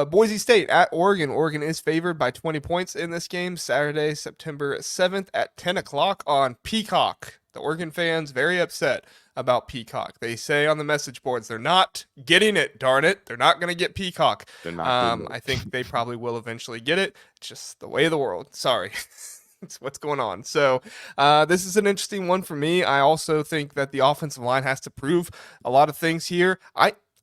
Boise State at Oregon. Oregon is favored by 20 points in this game, Saturday, September 7th at 10 o'clock on Peacock. The Oregon fans very upset about Peacock. They say on the message boards they're not getting it, darn it. They're not going to get Peacock. They're not getting I it. think they probably will eventually get it. It's just the way of the world. Sorry. It's what's going on. So this is an interesting one for me. I also think that the offensive line has to prove a lot of things here.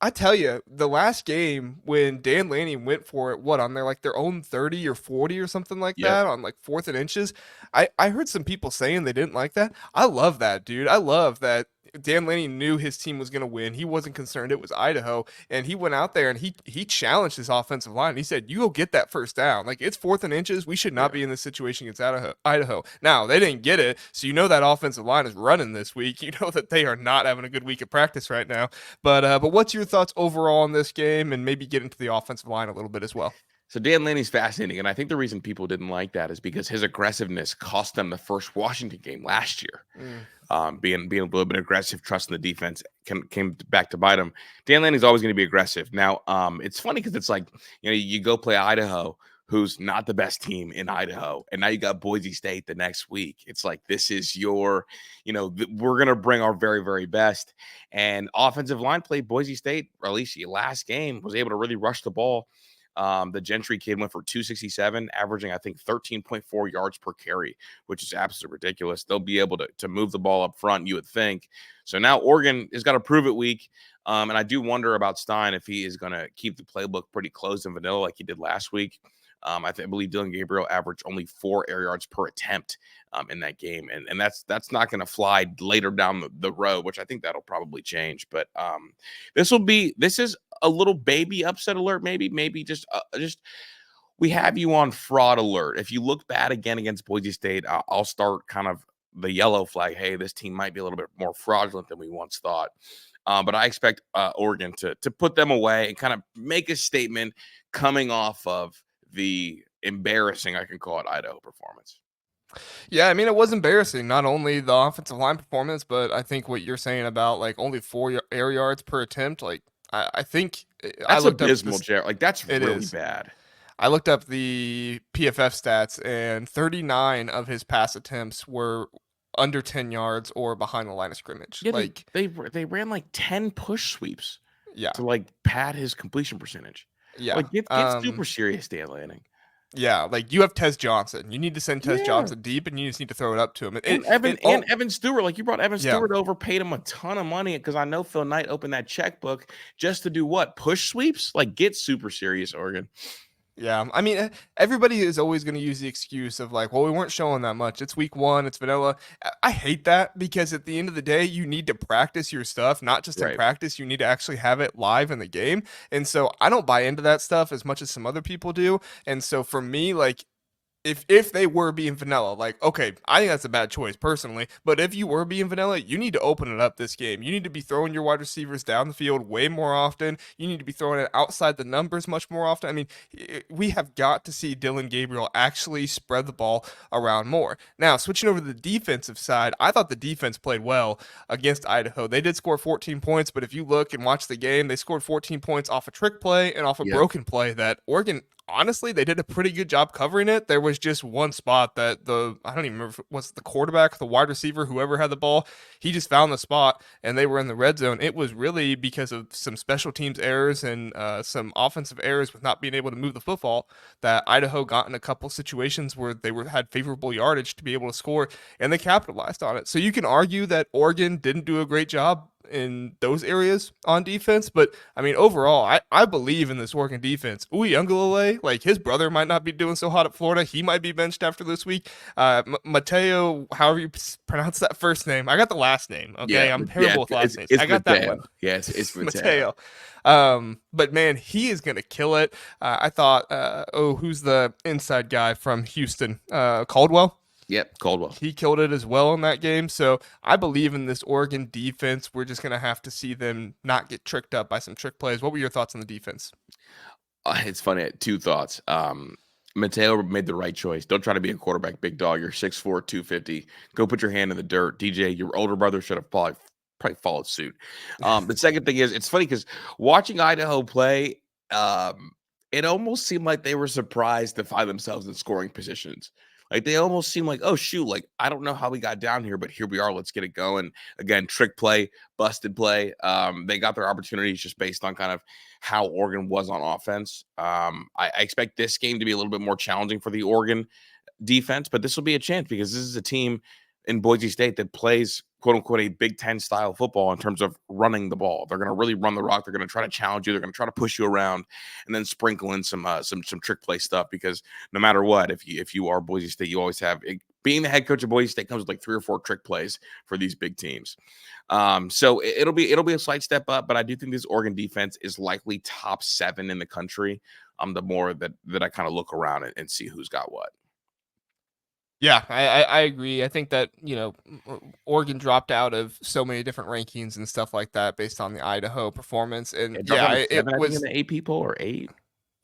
I tell you, the last game when Dan Lanning went for it, what on their own 30 or 40 or something like Yep. that on like 4th and inches. I heard some people saying they didn't like that. I love that, dude. I love that Dan Lanning knew his team was going to win. He wasn't concerned it was Idaho, and he went out there and he challenged his offensive line. He said, "You go get that first down. Like it's 4th and inches. We should not Yeah. be in this situation against Idaho." Now they didn't get it, so you know that offensive line is running this week. You know that they are not having a good week of practice right now. But what's your thoughts overall on this game, and maybe get into the offensive line a little bit as well? So Dan Lanning's fascinating, and I think the reason people didn't like that is because his aggressiveness cost them the first Washington game last year. Mm. Being a little bit aggressive, trusting the defense came back to bite him. Dan Lanning's always going to be aggressive. Now, it's funny because it's like you go play Idaho, who's not the best team in Idaho, and now you got Boise State the next week. It's like this is your, we're going to bring our very very best. And offensive line play Boise State, or at least the last game, was able to really rush the ball. The Gentry kid went for 267, averaging, I think, 13.4 yards per carry, which is absolutely ridiculous. They'll be able to move the ball up front, you would think. So now Oregon has got to prove it week. And I do wonder about Stein if he is going to keep the playbook pretty closed and vanilla like he did last week. I believe Dylan Gabriel averaged only 4 air yards per attempt in that game. And that's not going to fly later down the road, which I think that'll probably change. But this is a little baby upset alert, maybe just we have you on fraud alert. If you look bad again against Boise State, I'll start kind of the yellow flag. Hey, this team might be a little bit more fraudulent than we once thought. But I expect Oregon to put them away and kind of make a statement coming off of the embarrassing, I can call it, Idaho performance. Yeah, I mean, it was embarrassing. Not only the offensive line performance, but I think what you're saying about like only 4 air yards per attempt. Like, I think I That's looked up abysmal, this. Jared. Like that's It really is. bad. I looked up the PFF stats, and 39 of his pass attempts were under 10 yards or behind the line of scrimmage. Yeah, Like, they ran like 10 push sweeps yeah, to like pad his completion percentage. yeah. Like get super serious, Dan Lanning. Yeah, like you have Tez Johnson. You need to send Tez Yeah. Johnson deep, and you just need to throw it up to him. And Evan Stewart, like you brought Evan Yeah. Stewart over, paid him a ton of money because I know Phil Knight opened that checkbook just to do what? Push sweeps? Like get super serious, Oregon. Yeah, I mean, everybody is always going to use the excuse of like, well, we weren't showing that much. It's week one. It's vanilla. I hate that because at the end of the day, you need to practice your stuff, not just in Right. practice. You need to actually have it live in the game. And so I don't buy into that stuff as much as some other people do. And so for me, like, if they were being vanilla, like, okay, I think that's a bad choice personally. But if you were being vanilla, you need to open it up this game. You need to be throwing your wide receivers down the field way more often. You need to be throwing it outside the numbers much more often. I mean, we have got to see Dylan Gabriel actually spread the ball around more. Now, switching over to the defensive side, I thought the defense played well against Idaho. They did score 14 points, but if you look and watch the game, they scored 14 points off a trick play and off a Yep. broken play that Oregon, honestly, they did a pretty good job covering it. There was just one spot that I don't even remember if it was the quarterback, the wide receiver, whoever had the ball, he just found the spot and they were in the red zone. It was really because of some special teams errors and some offensive errors with not being able to move the football that Idaho got in a couple situations where they had favorable yardage to be able to score, and they capitalized on it. So you can argue that Oregon didn't do a great job in those areas on defense. But I mean, overall, I believe in this Oregon defense. Uiagalelei, like his brother might not be doing so hot at Florida. He might be benched after this week. Mateo, however you pronounce that first name. I got the last name. Okay. I'm terrible with last names. I got Mateo. that one. Yes, it's Mateo. But man, he is going to kill it. I thought, who's the inside guy from Houston? Caldwell. Yep, Caldwell. He killed it as well in that game. So I believe in this Oregon defense. We're just going to have to see them not get tricked up by some trick plays. What were your thoughts on the defense? It's funny. I had 2 thoughts. Mateo made the right choice. Don't try to be a quarterback, big dog. You're 6'4", 250. Go put your hand in the dirt. DJ, your older brother should have probably followed suit. The second thing is, it's funny because watching Idaho play, it almost seemed like they were surprised to find themselves in scoring positions. Like they almost seemed like, oh shoot, like I don't know how we got down here, but here we are. Let's get it going. Again, trick play, busted play. They got their opportunities just based on kind of how Oregon was on offense. I expect this game to be a little bit more challenging for the Oregon defense, but this will be a chance because this is a team in Boise State that plays quote unquote a Big Ten style football in terms of running the ball. They're going to really run the rock. They're going to try to challenge you. They're going to try to push you around, and then sprinkle in some trick play stuff. Because no matter what, if you are Boise State, you always have being the head coach of Boise State comes with like 3 or 4 trick plays for these big teams. So it'll be a slight step up, but I do think this Oregon defense is likely top 7 in the country. The more that I kind of look around and see who's got what. Yeah, I agree. I think that, Oregon dropped out of so many different rankings and stuff like that based on the Idaho performance. And It yeah, dropped down to 7, it I think, in was. the AP poll or 8.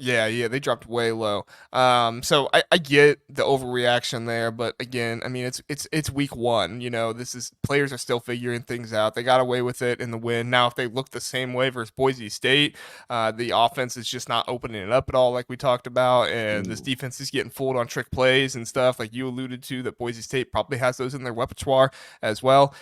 Yeah, they dropped way low. So I get the overreaction there, but again, I mean it's week 1. This is players are still figuring things out. They got away with it in the win. Now, if they look the same way versus Boise State, the offense is just not opening it up at all, like we talked about, and this defense is getting fooled on trick plays and stuff, like you alluded to. That Boise State probably has those in their repertoire as well.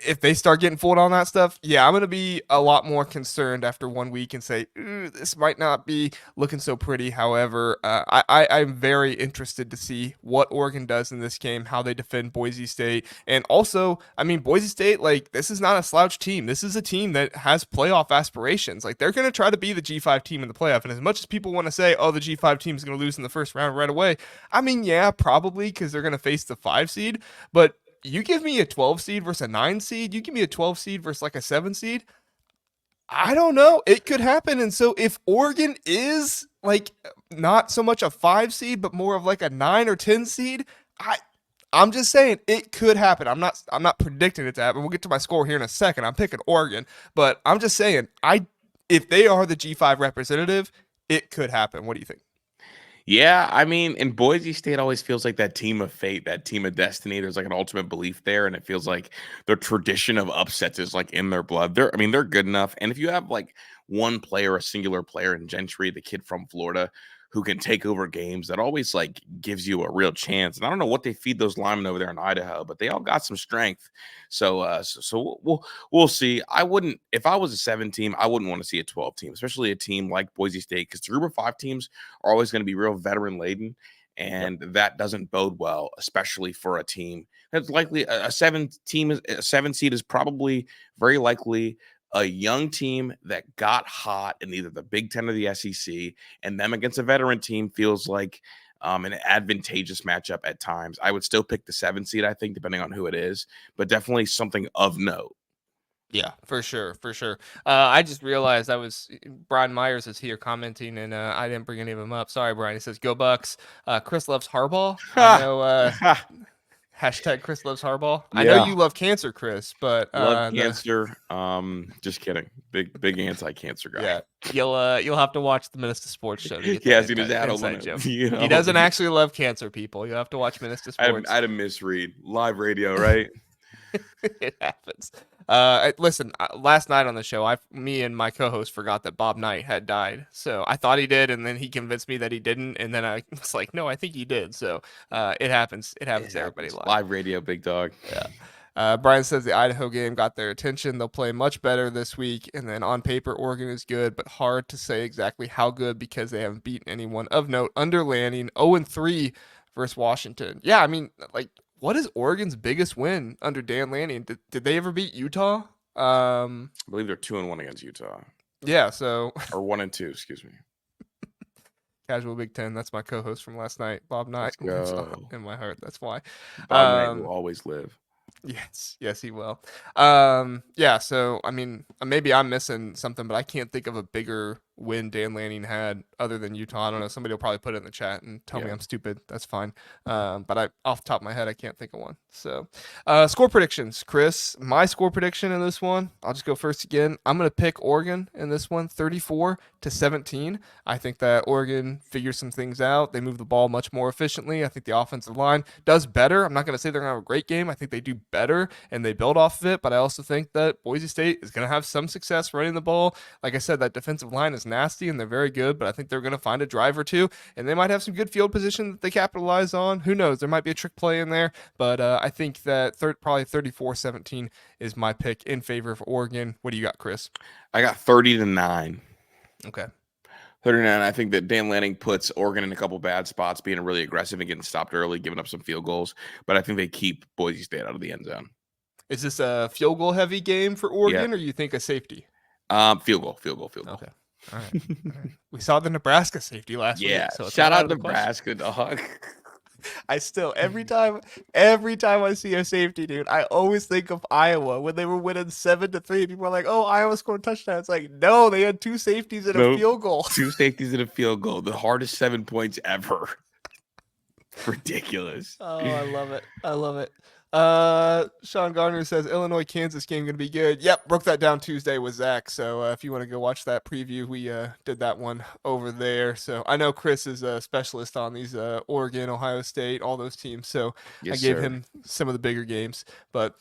If they start getting fooled on that stuff, yeah, I'm going to be a lot more concerned after 1 week and say, this might not be looking so pretty. However, I'm very interested to see what Oregon does in this game, how they defend Boise State. And also, I mean, Boise State, like, this is not a slouch team. This is a team that has playoff aspirations. Like, they're going to try to be the G5 team in the playoff. And as much as people want to say, oh, the G5 team is going to lose in the first round right away, I mean, yeah, probably, because they're going to face the 5 seed. But you give me a 12 seed versus a 9 seed, you give me a 12 seed versus like a 7 seed, I don't know. It could happen. And so if Oregon is like not so much a 5 seed, but more of like a 9 or 10 seed, I'm just saying it could happen. I'm not predicting it to happen. We'll get to my score here in a second. I'm picking Oregon, but I'm just saying if they are the G5 representative, it could happen. What do you think? Yeah, I mean, in Boise State always feels like that team of fate, that team of destiny. There's like an ultimate belief there, and it feels like the tradition of upsets is like in their blood. They're good enough. And if you have like one player, a singular player in Gentry, the kid from Florida, who can take over games, that always like gives you a real chance. And I don't know what they feed those linemen over there in Idaho, but they all got some strength. So we'll see. I wouldn't, if I was a 7 team, I wouldn't want to see a 12 team, especially a team like Boise State, because the group of 5 teams are always going to be real veteran laden. And that doesn't bode well, especially for a team that's likely a 7 seed is probably very likely a young team that got hot in either the Big Ten or the SEC, and them against a veteran team feels like an advantageous matchup at times. I would still pick the 7 seed, I think, depending on who it is, but definitely something of note. Yeah, for sure, for sure. I just realized Brian Myers is here commenting, and I didn't bring any of them up. Sorry, Brian. He says, "Go Bucks." Chris loves Harbaugh. I know. Hashtag Kris loves Harbaugh. Yeah. I know you love cancer, Kris, but love cancer. Just kidding. Big anti-cancer guy. Yeah, you'll have to watch the Minister Sports show to get I've seen his ad on He doesn't actually love cancer, people. You have to watch Minister Sports. I had a misread. Live radio, right? It happens. Listen, last night on the show, me and my co-host forgot that Bob Knight had died. So I thought he did, and then he convinced me that he didn't, and then I was like, no, I think he did. So it happens. It happens to everybody live. Live radio, big dog. Yeah. Brian says the Idaho game got their attention. They'll play much better this week, and then on paper, Oregon is good, but hard to say exactly how good because they haven't beaten anyone of note under Lanning. 0-3 versus Washington. Yeah, I mean, like, what is Oregon's biggest win under Dan Lanning? Did they ever beat Utah? I believe they're 2-1 against Utah. Yeah, so or 1-2, excuse me. Casual Big Ten. That's my co-host from last night, Bob Knight. In my heart. That's why. Bob Knight will always live. Yes, he will. Yeah, so I mean, maybe I'm missing something, but I can't think of a bigger win Dan Lanning had other than Utah. I don't know. Somebody will probably put it in the chat and tell me I'm stupid. That's fine. But off the top of my head, I can't think of one. So, score predictions, Kris. My score prediction in this one, I'll just go first again. I'm going to pick Oregon in this one, 34-17. I think that Oregon figures some things out. They move the ball much more efficiently. I think the offensive line does better. I'm not going to say they're going to have a great game. I think they do better and they build off of it. But I also think that Boise State is going to have some success running the ball. Like I said, that defensive line is is nasty and they're very good, but I think they're going to find a drive or two, and they might have some good field position that they capitalize on. Who knows? There might be a trick play in there, but I think that probably 34-17 is my pick in favor of Oregon. What do you got, Kris? I got 30-9. Okay. 39. I think that Dan Lanning puts Oregon in a couple bad spots, being really aggressive and getting stopped early, giving up some field goals. But I think they keep Boise State out of the end zone. Is this a field goal heavy game for Oregon, or you think a safety? Field goal. Okay. All right. We saw the Nebraska safety last week. Yeah. So Shout out Nebraska, dog. I still every time I see a safety, dude, I always think of Iowa when they were winning 7-3. People are like, "Oh, Iowa scored a touchdown." It's like, no, they had two safeties and a field goal. Two safeties and a field goal. The hardest 7 points ever. Ridiculous. Oh, I love it. Sean Garner says Illinois Kansas game gonna be good. Yep, broke that down Tuesday with Zach. So if you want to go watch that preview, we did that one over there. So I know Kris is a specialist on these Oregon, Ohio State, all those teams. So Yes, I gave sir. him some of the bigger games. But